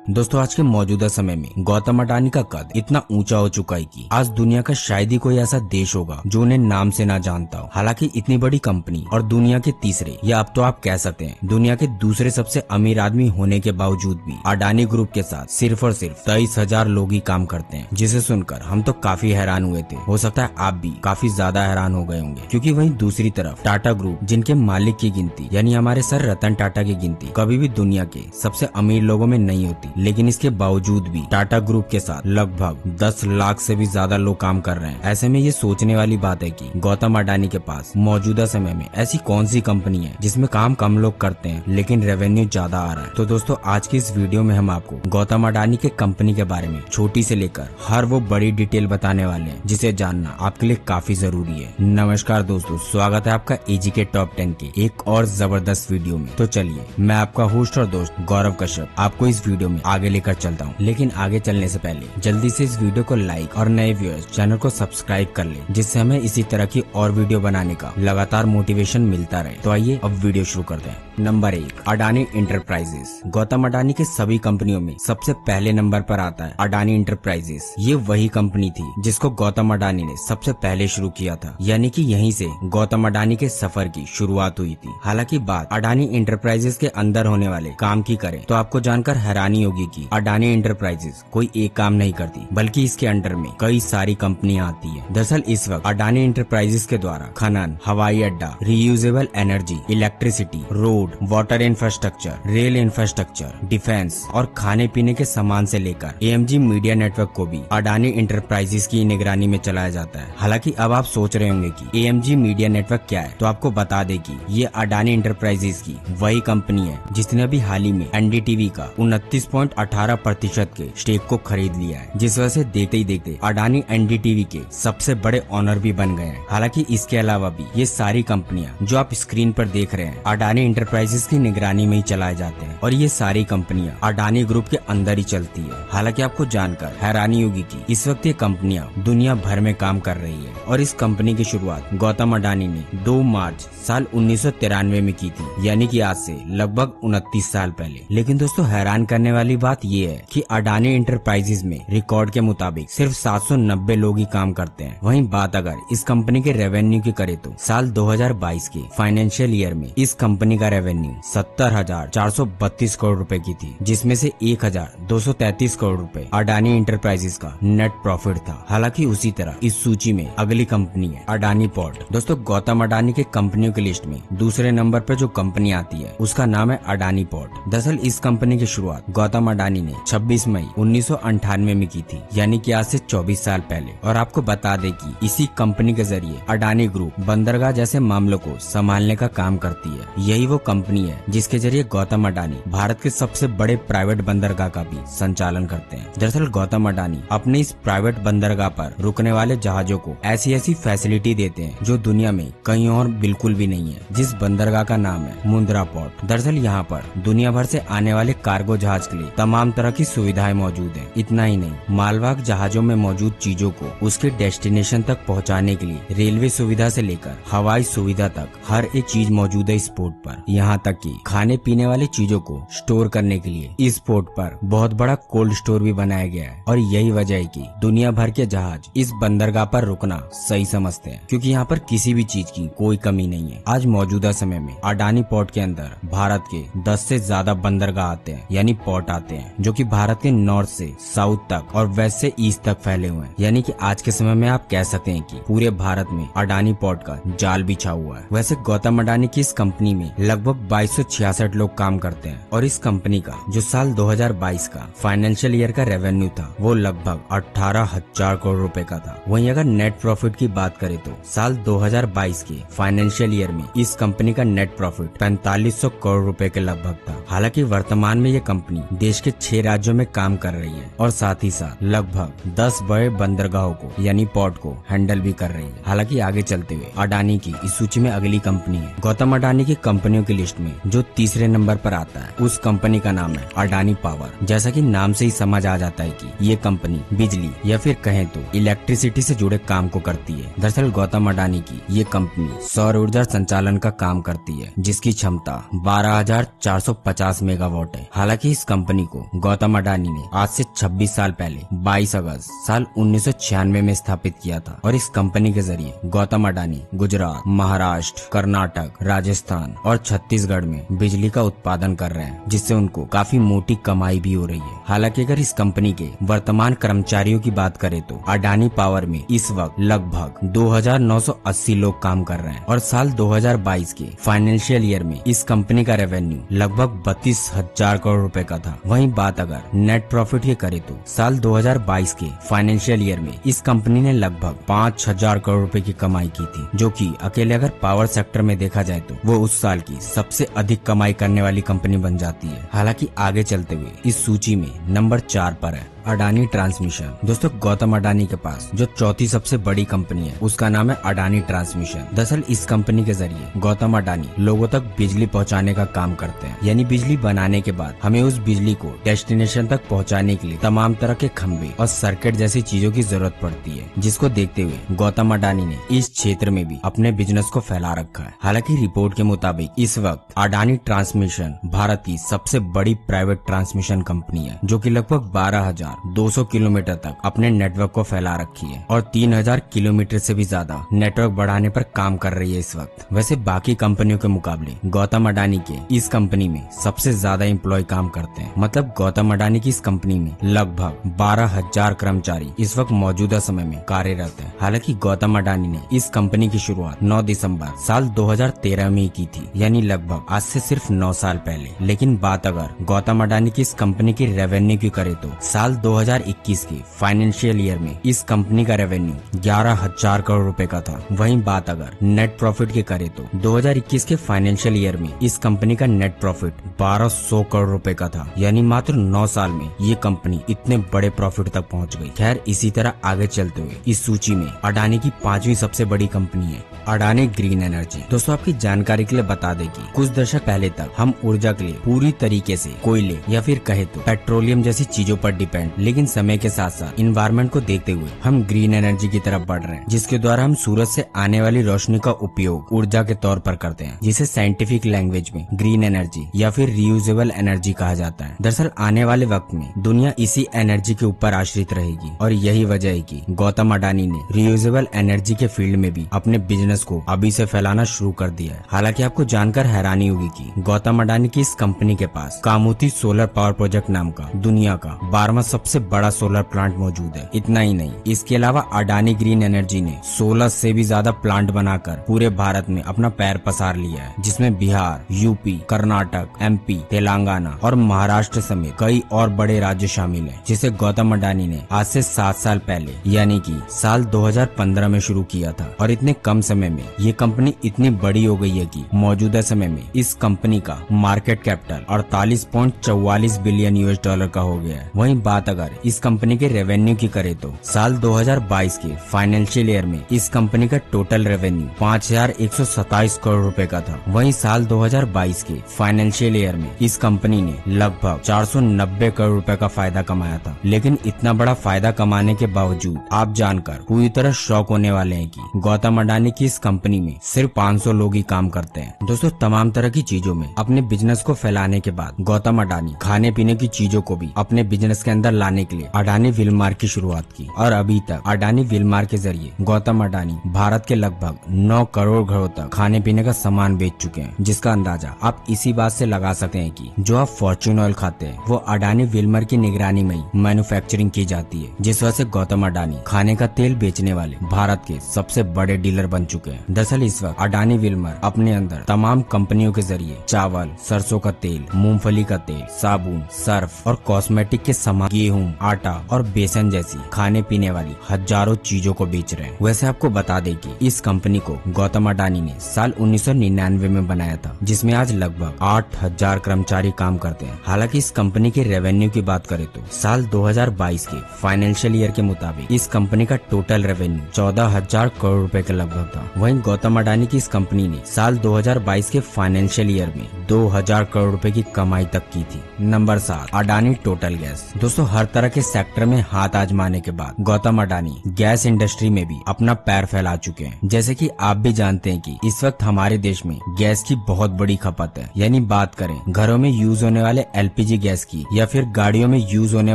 दोस्तों आज के मौजूदा समय में गौतम अडानी का कद इतना ऊंचा हो चुका है कि आज दुनिया का शायद ही कोई ऐसा देश होगा जो उन्हें नाम से ना जानता हो। हालांकि इतनी बड़ी कंपनी और दुनिया के तीसरे या अब तो आप कह सकते हैं दुनिया के दूसरे सबसे अमीर आदमी होने के बावजूद भी अडानी ग्रुप के साथ सिर्फ और सिर्फ 23,000 लोग ही काम करते हैं, जिसे सुनकर हम तो काफी हैरान हुए थे। हो सकता है आप भी काफी ज्यादा हैरान हो गए होंगे, क्योंकि वहीं दूसरी तरफ टाटा ग्रुप, जिनके मालिक की गिनती यानी हमारे सर रतन टाटा की गिनती कभी भी दुनिया के सबसे अमीर लोगों में नहीं होती, लेकिन इसके बावजूद भी टाटा ग्रुप के साथ लगभग 10 लाख से भी ज्यादा लोग काम कर रहे हैं। ऐसे में ये सोचने वाली बात है कि गौतम अडानी के पास मौजूदा समय में ऐसी कौन सी कंपनी है जिसमें काम कम लोग करते हैं लेकिन रेवेन्यू ज्यादा आ रहा है। तो दोस्तों आज की इस वीडियो में हम आपको गौतम अडानी के कंपनी के बारे में छोटी से लेकर हर वो बड़ी डिटेल बताने वाले हैं जिसे जानना आपके लिए काफी जरूरी है। नमस्कार दोस्तों, स्वागत है आपका एजी के टॉप 10 के एक और जबरदस्त वीडियो में। तो चलिए मैं आपका होस्ट और दोस्त गौरव कश्यप आपको इस वीडियो में आगे लेकर चलता हूँ। लेकिन आगे चलने से पहले जल्दी से इस वीडियो को लाइक और नए व्यूअर्स चैनल को सब्सक्राइब कर ले, जिससे हमें इसी तरह की और वीडियो बनाने का लगातार मोटिवेशन मिलता रहे। तो आइए अब वीडियो शुरू करते हैं। Number 1, Adani Enterprises. गौतम अडानी के सभी कंपनियों में सबसे पहले नंबर पर आता है अडानी इंटरप्राइजेस। ये वही कंपनी थी जिसको गौतम अडानी ने सबसे पहले शुरू किया था, यानी कि यहीं से गौतम अडानी के सफर की शुरुआत हुई थी। हालांकि बात अडानी इंटरप्राइजेस के अंदर होने वाले काम की करें तो आपको जानकर हैरानी होगी कि अडानी इंटरप्राइजेस कोई एक काम नहीं करती, बल्कि इसके अंडर में कई सारी कंपनियां आती है। दरअसल इस वक्त अडानी इंटरप्राइजेस के द्वारा खनन, हवाई अड्डा, reusable energy, electricity, road, water infrastructure, rail infrastructure, defence और खाने पीने के सामान से लेकर एएमजी मीडिया नेटवर्क को भी अडानी इंटरप्राइजेस की निगरानी में चलाया जाता है। हालांकि अब आप सोच रहे होंगे कि एएमजी मीडिया नेटवर्क क्या है, तो आपको बता दें कि ये अडानी इंटरप्राइजेस की वही कंपनी है जिसने अभी हाल ही में एनडीटीवी का 29.18% के स्टेक को खरीद लिया है, जिस वजह से देखते ही देखते अडानी एनडीटीवी के सबसे बड़े ऑनर भी बन गए हैं। हालांकि इसके अलावा भी ये सारी कंपनियां जो आप स्क्रीन पर देख रहे हैं अडानी इंटरप्राइजेस की निगरानी में ही चलाए जाते हैं, और ये सारी कंपनियां अडानी ग्रुप के अंदर ही चलती है। हालांकि आपको जानकर हैरानी होगी कि इस वक्त ये कंपनियां दुनिया भर में काम कर रही है, और इस कंपनी की शुरुआत गौतम अडानी ने 2 मार्च साल 1993 में की थी, यानी कि आज से लगभग 29 साल पहले। लेकिन दोस्तों हैरान करने वाली बात ये है कि अडानी इंटरप्राइजेस में रिकॉर्ड के मुताबिक सिर्फ 790 लोग ही काम करते हैं। वहीं बात अगर इस कंपनी के रेवेन्यू की करे तो साल 2022 के फाइनेंशियल ईयर में इस कंपनी का रेवेन्यू 70,432 करोड़ रुपए की थी, जिसमें से 1,233 करोड़ रुपए अडानी इंटरप्राइजेस का नेट प्रॉफिट था। हालांकि उसी तरह इस सूची में अगली कंपनी है अडानी पोर्ट। दोस्तों गौतम अडानी के कंपनियों की लिस्ट में दूसरे नंबर पर जो कंपनी आती है उसका नाम है अडानी पोर्ट। दरअसल इस कंपनी की शुरुआत गौतम अडानी ने 26 मई 1998 में की थी, यानी कि आज से 24 साल पहले। और आपको बता दें कि इसी कंपनी के जरिए अडानी ग्रुप बंदरगाह जैसे मामलों को संभालने का काम करती है। यही वो कंपनी है जिसके जरिए गौतम अडानी भारत के सबसे बड़े प्राइवेट बंदरगाह का भी संचालन करते हैं। दरअसल गौतम अडानी अपने इस प्राइवेट बंदरगाह पर रुकने वाले जहाजों को ऐसी ऐसी फैसिलिटी देते हैं जो दुनिया में कहीं और बिल्कुल भी नहीं है, जिस बंदरगाह का नाम है मुंद्रा पोर्ट। दरअसल यहाँ पर दुनिया भर से आने वाले कार्गो जहाज के लिए तमाम तरह की सुविधाएं मौजूद हैं। इतना ही नहीं, मालवाहक जहाजों में मौजूद चीजों को उसके डेस्टिनेशन तक पहुँचाने के लिए रेलवे सुविधा से लेकर हवाई सुविधा तक हर एक चीज मौजूद है इस पोर्ट पर। यहाँ तक कि खाने पीने वाली चीजों को स्टोर करने के लिए इस पोर्ट पर बहुत बड़ा कोल्ड स्टोर भी बनाया गया है। और यही वजह है कि दुनिया भर के जहाज इस बंदरगाह पर रुकना सही समझते हैं, क्योंकि यहाँ पर किसी भी चीज की कोई कमी नहीं है। आज मौजूदा समय में अडानी पोर्ट के अंदर भारत के 10 से ज्यादा बंदरगाह आते हैं, यानी पोर्ट आते हैं, जो कि भारत के नॉर्थ से साउथ तक और वेस्ट से ईस्ट तक फैले हुए हैं। यानी कि आज के समय में आप कह सकते हैं कि पूरे भारत में अडानी पोर्ट का जाल बिछा हुआ है। वैसे गौतम अडानी की इस कंपनी में लगभग 2266 लोग काम करते हैं, और इस कंपनी का जो साल 2022 का फाइनेंशियल ईयर का रेवेन्यू था वो लगभग 18,000 करोड़ रुपए का था। वहीं अगर नेट प्रॉफिट की बात करें तो साल 2022 के फाइनेंशियल ईयर में इस कंपनी का नेट प्रॉफिट 4500 करोड़ रुपए के लगभग था। हालांकि वर्तमान में ये कंपनी देश के 6 राज्यों में काम कर रही है, और साथ ही साथ लगभग 10 बड़े बंदरगाहों को यानी पोर्ट को हैंडल भी कर रही है। हालांकि आगे चलते हुए अडानी की इस सूची में अगली कंपनी है गौतम अडानी की कंपनियों की लिस्ट में जो तीसरे नंबर पर आता है उस कंपनी का नाम है अडानी पावर। जैसा कि नाम से ही समझ आ जाता है कि ये कंपनी बिजली या फिर कहें तो इलेक्ट्रिसिटी से जुड़े काम को करती है। दरअसल गौतम अडानी की ये कंपनी सौर ऊर्जा संचालन का काम करती है, जिसकी क्षमता 12,450 मेगावाट है। हालांकि इस कंपनी कंपनी को गौतम अडानी ने आज से 26 साल पहले 22 अगस्त साल 1996 में स्थापित किया था और इस कंपनी के जरिए गौतम अडानी गुजरात, महाराष्ट्र, कर्नाटक, राजस्थान और छत्तीसगढ़ में बिजली का उत्पादन कर रहे हैं, जिससे उनको काफी मोटी कमाई भी हो रही है। हालांकि अगर इस कंपनी के वर्तमान कर्मचारियों की बात करें तो अडानी पावर में इस वक्त लगभग 2980 लोग काम कर रहे हैं और साल 2022 के फाइनेंशियल ईयर में इस कंपनी का रेवेन्यू लगभग 32,000 करोड़ रुपए का था। वहीं बात अगर नेट प्रॉफिट की करें तो साल 2022 के फाइनेंशियल ईयर में इस कंपनी ने लगभग 5,000 करोड़ रुपए की कमाई की थी, जो कि अकेले अगर पावर सेक्टर में देखा जाए तो वो उस साल की सबसे अधिक कमाई करने वाली कंपनी बन जाती है। हालांकि आगे चलते हुए इस सूची में नंबर 4 पर है अडानी ट्रांसमिशन। दोस्तों, गौतम अडानी के पास जो चौथी सबसे बड़ी कंपनी है उसका नाम है अडानी ट्रांसमिशन। दरअसल इस कंपनी के जरिए गौतम अडानी लोगों तक बिजली पहुंचाने का काम करते हैं, यानी बिजली बनाने के बाद हमें उस बिजली को डेस्टिनेशन तक पहुंचाने के लिए तमाम तरह के खंभे और सर्किट जैसी चीजों की जरूरत पड़ती है, जिसको देखते हुए गौतम अडानी ने इस क्षेत्र में भी अपने बिजनेस को फैला रखा है। हालांकि रिपोर्ट के मुताबिक इस वक्त अडानी ट्रांसमिशन भारत की सबसे बड़ी प्राइवेट ट्रांसमिशन कंपनी है, जो कि लगभग 12,200 किलोमीटर तक अपने नेटवर्क को फैला रखी है और 3,000 किलोमीटर से भी ज्यादा नेटवर्क बढ़ाने पर काम कर रही है इस वक्त। वैसे बाकी कंपनियों के मुकाबले गौतम अडानी के इस कंपनी में सबसे ज्यादा एम्प्लॉय काम करते हैं। मतलब गौतम अडानी की इस कंपनी में लगभग 12,000 कर्मचारी इस वक्त मौजूदा समय में कार्यरत है। हालांकि गौतम अडानी ने इस कंपनी की शुरुआत 9 दिसंबर साल 2013 में की थी, यानी लगभग आज से सिर्फ 9 साल पहले। लेकिन बात अगर गौतम अडानी की इस कंपनी की रेवेन्यू की करे तो साल 2021 के फाइनेंशियल ईयर में इस कंपनी का रेवेन्यू 11,000 करोड़ रुपए का था। वहीं बात अगर नेट प्रॉफिट की करे तो 2021 के फाइनेंशियल ईयर में इस कंपनी का नेट प्रॉफिट 1,200 करोड़ रुपए का था, यानी मात्र 9 साल में ये कंपनी इतने बड़े प्रॉफिट तक पहुंच गई। खैर, इसी तरह आगे चलते हुए इस सूची में अडानी की 5वीं सबसे बड़ी कंपनी है अडानी ग्रीन एनर्जी। दोस्तों, आपकी जानकारी के लिए बता दें कि कुछ दशक पहले तक हम ऊर्जा के लिए पूरी तरीके से कोयले या फिर कहे तो पेट्रोलियम जैसी चीजों पर डिपेंड, लेकिन समय के साथ साथ इन्वायरमेंट को देखते हुए हम ग्रीन एनर्जी की तरफ बढ़ रहे हैं, जिसके द्वारा हम सूरज से आने वाली रोशनी का उपयोग ऊर्जा के तौर पर करते हैं, जिसे साइंटिफिक लैंग्वेज में ग्रीन एनर्जी या फिर रियूजेबल एनर्जी कहा जाता है। दरअसल आने वाले वक्त में दुनिया इसी एनर्जी के ऊपर आश्रित रहेगी और यही वजह है कि गौतम अडानी ने रियूजेबल एनर्जी के फील्ड में भी अपने बिजनेस को अभी से फैलाना शुरू कर दिया है। हालांकि आपको जानकर हैरानी होगी कि गौतम अडानी की इस कंपनी के पास कामोती सोलर पावर प्रोजेक्ट नाम का दुनिया का 12वां सबसे बड़ा सोलर प्लांट मौजूद है। इतना ही नहीं, इसके अलावा अडानी ग्रीन एनर्जी ने 16 से भी ज्यादा प्लांट बनाकर पूरे भारत में अपना पैर पसार लिया है, जिसमें बिहार, यूपी, कर्नाटक, एमपी, तेलंगाना और महाराष्ट्र समेत कई और बड़े राज्य शामिल हैं, जिसे गौतम अडानी ने आज से 7 साल पहले यानी कि साल 2015 में शुरू किया था। और इतने कम समय में ये कंपनी इतनी बड़ी हो गई है कि मौजूदा समय में इस कंपनी का market capital 48.44 billion US dollar का हो गया है। वहीं बात अगर इस कंपनी के रेवेन्यू की करे तो साल 2022 के फाइनेंशियल ईयर में इस कंपनी का टोटल रेवेन्यू 5,127 करोड़ रुपए का था। वहीं साल 2022 के फाइनेंशियल ईयर में इस कंपनी ने लगभग 490 करोड़ रुपए का फायदा कमाया था। लेकिन इतना बड़ा फायदा कमाने के बावजूद आप जानकर पूरी तरह शॉक होने वाले हैं कि गौतम अडानी की इस कंपनी में सिर्फ 500 लोग ही काम करते हैं। दोस्तों, तमाम तरह की चीजों में अपने बिजनेस को फैलाने के बाद गौतम अडानी खाने पीने की चीजों को भी अपने बिजनेस के अंदर लाने के लिए अडानी विलमार्ट की शुरुआत की और अभी तक अडानी विलमार्ट के जरिए गौतम अडानी भारत के लगभग 9 करोड़ घरों तक खाने पीने का सामान बेच चुके हैं, जिसका अंदाजा आप इसी बात से लगा सकते हैं कि जो आप फॉर्च्यून ऑयल खाते हैं वो अडानी विलमार्ट की निगरानी में ही मैन्युफैक्चरिंग की जाती है, जिस वजह से गौतम अडानी खाने का तेल बेचने वाले भारत के सबसे बड़े डीलर बन चुके हैं। दरअसल इस वक्त अडानी विलमार्ट अपने अंदर तमाम कंपनियों के जरिए चावल, सरसों का तेल, मूंगफली का तेल, साबुन, सर्फ और कॉस्मेटिक के सामान, गेहूं, आटा और बेसन जैसी खाने पीने वाली हजारों चीजों को बेच रहे हैं। वैसे आपको बता दें कि इस कंपनी को गौतम अडानी ने साल 1999 में बनाया था, जिसमें आज लगभग 8,000 कर्मचारी काम करते हैं। हालांकि इस कंपनी के रेवेन्यू की बात करें तो साल 2022 के फाइनेंशियल ईयर के मुताबिक इस कंपनी का टोटल रेवेन्यू 14,000 करोड़ रुपए के लगभग था। वहीं गौतम अडानी की इस कंपनी ने साल 2022 के फाइनेंशियल ईयर में 2,000 करोड़ रुपए की कमाई तक की थी। Number 7, Adani total gas. दोस्तों, हर तरह के सेक्टर में हाथ आजमाने के बाद गौतम अडानी गैस इंडस्ट्री में भी अपना पैर फैला चुके हैं। जैसे कि आप भी जानते हैं कि इस वक्त हमारे देश में गैस की बहुत बड़ी खपत है। यानी बात करें घरों में यूज होने वाले एलपीजी गैस की या फिर गाड़ियों में यूज होने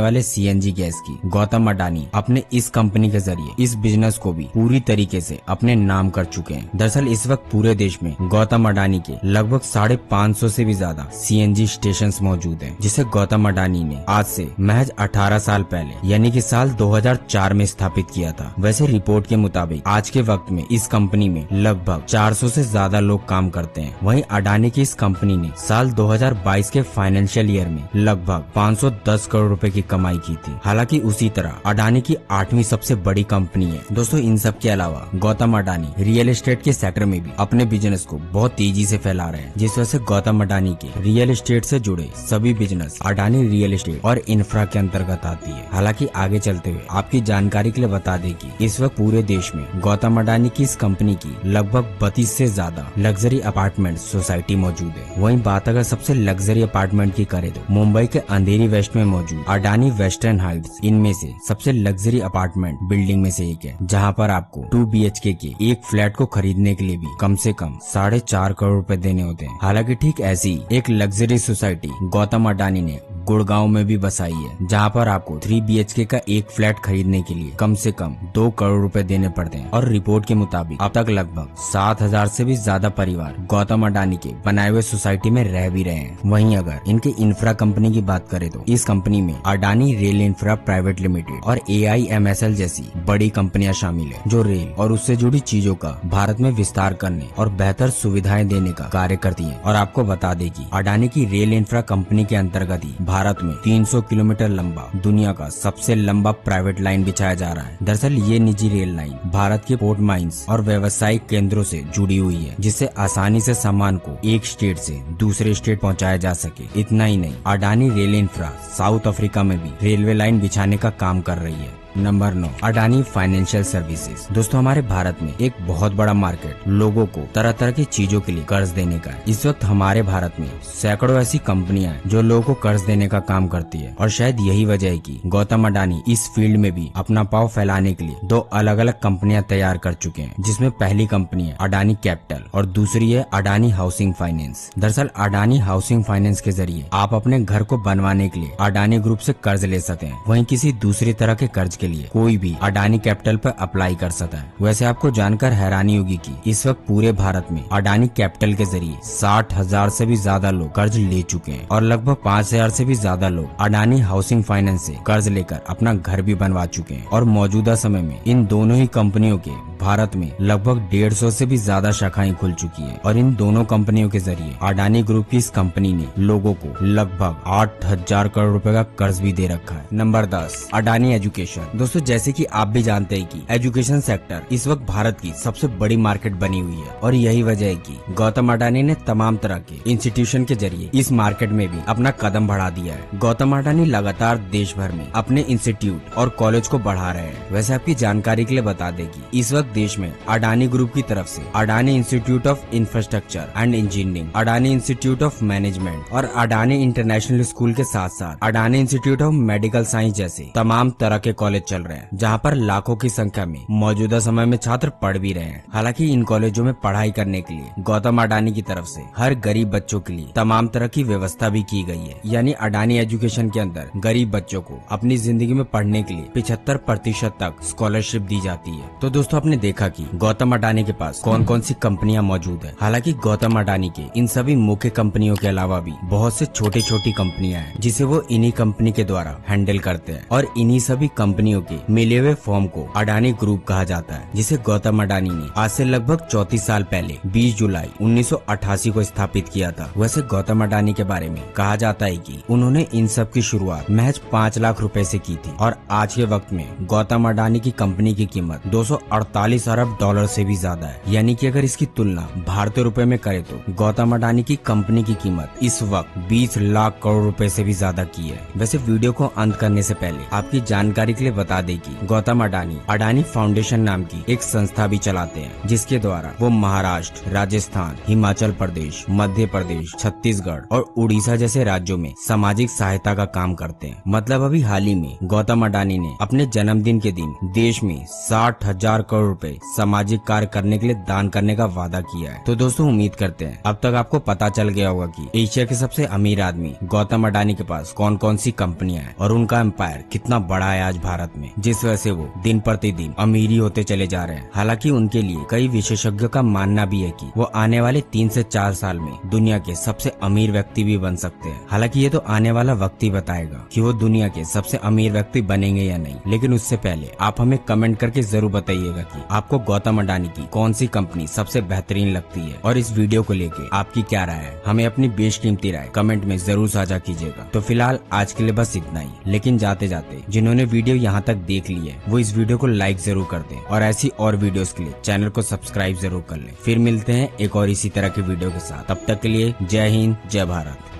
वाले सीएनजी गैस की, गौतम अडानी अपने इस कंपनी के जरिए इस बिजनेस को भी पूरी तरीके से अपने नाम कर चुके हैं। दरअसल इस वक्त पूरे देश में गौतम अडानी के लगभग 550 से भी ज्यादा सीएनजी स्टेशन मौजूद हैं, जिसे गौतम अडानी ने आज से महज 18 साल पहले यानी कि साल 2004 में स्थापित किया था। वैसे रिपोर्ट के मुताबिक आज के वक्त में इस कंपनी में लगभग 400 से ज्यादा लोग काम करते हैं। वहीं अडानी की इस कंपनी ने साल 2022 के फाइनेंशियल ईयर में लगभग 510 करोड़ रुपए की कमाई की थी। हालांकि उसी तरह अडानी की 8वीं सबसे बड़ी कंपनी है। दोस्तों इन सब के अलावा गौतम अडानी रियल एस्टेट के सेक्टर में भी अपने बिजनेस को बहुत तेजी से फैला रहे हैं, जिस वजह से गौतम अडानी के रियल एस्टेट से जुड़े सभी बिजनेस अडानी रियल एस्टेट और इंफ्रा के अंतर्गत आती है। हालांकि आगे चलते हुए आपकी जानकारी के लिए बता दें कि इस वक्त पूरे देश में गौतम अडानी की इस कंपनी की लगभग 32 से ज्यादा लग्जरी अपार्टमेंट सोसाइटी मौजूद है। वहीं बात अगर सबसे लग्जरी अपार्टमेंट की करें तो मुंबई के अंधेरी वेस्ट में मौजूद अडानी वेस्टर्न हाइट्स इनमें से सबसे लग्जरी अपार्टमेंट बिल्डिंग में से एक है, जहां पर आपको 2 BHK के एक फ्लैट को खरीदने के लिए भी कम से कम 4.5 करोड़ रुपए देने होते हैं। हालांकि ठीक ऐसी एक लग्जरी सोसाइटी गौतम अडानी ने गुड़गांव में भी बसाई है, जहां पर आपको 3 BHK का एक फ्लैट खरीदने के लिए कम से कम 2 करोड़ रुपए देने पड़ते हैं। और रिपोर्ट के मुताबिक अब तक लगभग 7,000 से भी ज्यादा परिवार गौतम अडानी के बनाए हुए सोसाइटी में रह भी रहे हैं। वहीं अगर इनके इंफ्रा कंपनी की बात करें तो इस कंपनी में Adani rail infra private limited और AIMSL जैसी बड़ी कंपनियां शामिल है, जो रेल और उससे जुड़ी चीजों का भारत में विस्तार करने और बेहतर सुविधाएं देने का कार्य करती है। और आपको बता दें कि अडानी की रेल इंफ्रा कंपनी के अंतर्गत ही भारत में 300 किलोमीटर लंबा दुनिया का सबसे लंबा प्राइवेट लाइन बिछाया जा रहा है। दरअसल ये निजी रेल लाइन भारत के पोर्ट माइंस और व्यावसायिक केंद्रों से जुड़ी हुई है, जिससे आसानी से सामान को एक स्टेट से दूसरे स्टेट पहुंचाया जा सके। इतना ही नहीं, Adani rail infra south Africa में भी रेलवे लाइन बिछाने का काम कर रही है। Number 9, Adani financial services. दोस्तों हमारे भारत में एक बहुत बड़ा मार्केट लोगों को तरह तरह की चीजों के लिए कर्ज देने का है। इस वक्त हमारे भारत में सैकड़ों ऐसी कंपनियां हैं जो लोगों को कर्ज देने का काम करती है, और शायद यही वजह है कि गौतम अडानी इस फील्ड में भी अपना पाव फैलाने के लिए 2 अलग अलग कंपनियां तैयार कर चुके हैं, जिसमें पहली कंपनी है अडानी कैपिटल और दूसरी है अडानी हाउसिंग फाइनेंस। दरअसल अडानी हाउसिंग फाइनेंस के जरिए आप अपने घर को बनवाने के लिए अडानी ग्रुप से कर्ज ले सकते हैं। वहीं किसी दूसरी तरह के कर्ज के लिए कोई भी अडानी कैपिटल पर अप्लाई कर सकता है। वैसे आपको जानकर हैरानी होगी कि इस वक्त पूरे भारत में अडानी कैपिटल के जरिए 60,000 से भी ज्यादा लोग कर्ज ले चुके हैं, और लगभग 5,000 से भी ज्यादा लोग अडानी हाउसिंग फाइनेंस से कर्ज लेकर अपना घर भी बनवा चुके हैं। और मौजूदा समय में इन दोनों ही कंपनियों के भारत में लगभग 150 से भी ज्यादा शाखाएं खुल चुकी है, और इन दोनों कंपनियों के जरिए अडानी ग्रुप की इस कंपनी ने लोगों को लगभग 8,000 करोड़ रुपए का कर्ज भी दे रखा है। Number 10, Adani education. दोस्तों जैसे कि आप भी जानते हैं कि एजुकेशन सेक्टर इस वक्त भारत की सबसे बड़ी मार्केट बनी हुई है, और यही वजह है कि गौतम अडानी ने तमाम तरह के इंस्टीट्यूशन के जरिए इस मार्केट में भी अपना कदम बढ़ा दिया है। गौतम अडानी लगातार देश भर में अपने इंस्टीट्यूट और कॉलेज को बढ़ा रहे हैं। वैसे आपकी जानकारी के लिए बता दें कि इस वक्त देश में अडानी ग्रुप की तरफ से Adani institute of infrastructure and engineering, Adani institute of management और अडानी इंटरनेशनल स्कूल के साथ साथ Adani institute of medical science जैसे तमाम तरह के कॉलेज चल रहे हैं, जहां पर लाखों की संख्या में मौजूदा समय में छात्र पढ़ भी रहे हैं। हालांकि इन कॉलेजों में पढ़ाई करने के लिए गौतम अडानी की तरफ से हर गरीब बच्चों के लिए तमाम तरह की व्यवस्था भी की गई है। यानी अडानी एजुकेशन के अंदर गरीब बच्चों को अपनी जिंदगी में पढ़ने के लिए 75% तक स्कॉलरशिप दी जाती है। तो दोस्तों आपने देखा कि गौतम अडानी के पास कौन कौन सी कंपनियां मौजूद है। हालांकि गौतम अडानी के इन सभी मुख्य कंपनियों के अलावा भी बहुत से छोटी छोटी कंपनियां हैं, जिसे वो इन्हीं कंपनी के द्वारा हैंडल करते हैं, और इन्हीं सभी कंपनियों के मिले हुए फॉर्म को अडानी ग्रुप कहा जाता है, जिसे गौतम अडानी ने आज से लगभग 34 साल पहले 20 जुलाई 1988 को स्थापित किया था। वैसे गौतम अडानी के बारे में कहा जाता है कि उन्होंने इन सब की शुरुआत महज 5 लाख रुपए से की थी, और आज के वक्त में गौतम अडानी की कंपनी की कीमत 248 40 अरब डॉलर से भी ज्यादा है। यानी कि अगर इसकी तुलना भारतीय रुपए में करें तो गौतम अडानी की कंपनी की कीमत इस वक्त 20 लाख करोड़ रुपए से भी ज्यादा की है। वैसे वीडियो को अंत करने से पहले आपकी जानकारी के लिए बता दें कि गौतम अडानी फाउंडेशन नाम की एक संस्था भी चलाते हैं, जिसके द्वारा वो महाराष्ट्र, राजस्थान, हिमाचल प्रदेश, मध्य प्रदेश, छत्तीसगढ़ और उड़ीसा जैसे राज्यों में सामाजिक सहायता का काम करते हैं। मतलब अभी हाल ही में गौतम अडानी ने अपने जन्मदिन के दिन देश में 60,000 करोड़ रुपए सामाजिक कार्य करने के लिए दान करने का वादा किया है। तो दोस्तों उम्मीद करते हैं अब तक आपको पता चल गया होगा कि एशिया के सबसे अमीर आदमी गौतम अडानी के पास कौन कौन सी कंपनियां हैं और उनका एम्पायर कितना बड़ा है आज भारत में, जिस वजह से वो दिन प्रतिदिन अमीरी होते चले जा रहे हैं। हालांकि उनके लिए कई विशेषज्ञों का मानना भी है कि वो आने वाले 3 से 4 साल में दुनिया के सबसे अमीर व्यक्ति भी बन सकते हैं। हालांकि ये तो आने वाला वक्त ही बताएगा कि वो दुनिया के सबसे अमीर व्यक्ति बनेंगे या नहीं। लेकिन उससे पहले आप हमें कमेंट करके जरूर बताइएगा कि आपको गौतम अडानी की कौन सी कंपनी सबसे बेहतरीन लगती है और इस वीडियो को लेके आपकी क्या राय है। हमें अपनी बेशकीमती राय कमेंट में जरूर साझा कीजिएगा। तो फिलहाल आज के लिए बस इतना ही, लेकिन जाते जाते जिन्होंने वीडियो यहाँ तक देख ली है वो इस वीडियो को लाइक जरूर कर दें और ऐसी और वीडियोस के लिए चैनल को सब्सक्राइब जरूर कर लें। फिर मिलते हैं एक और इसी तरह के वीडियो के साथ। तब तक के लिए जय हिंद, जय भारत।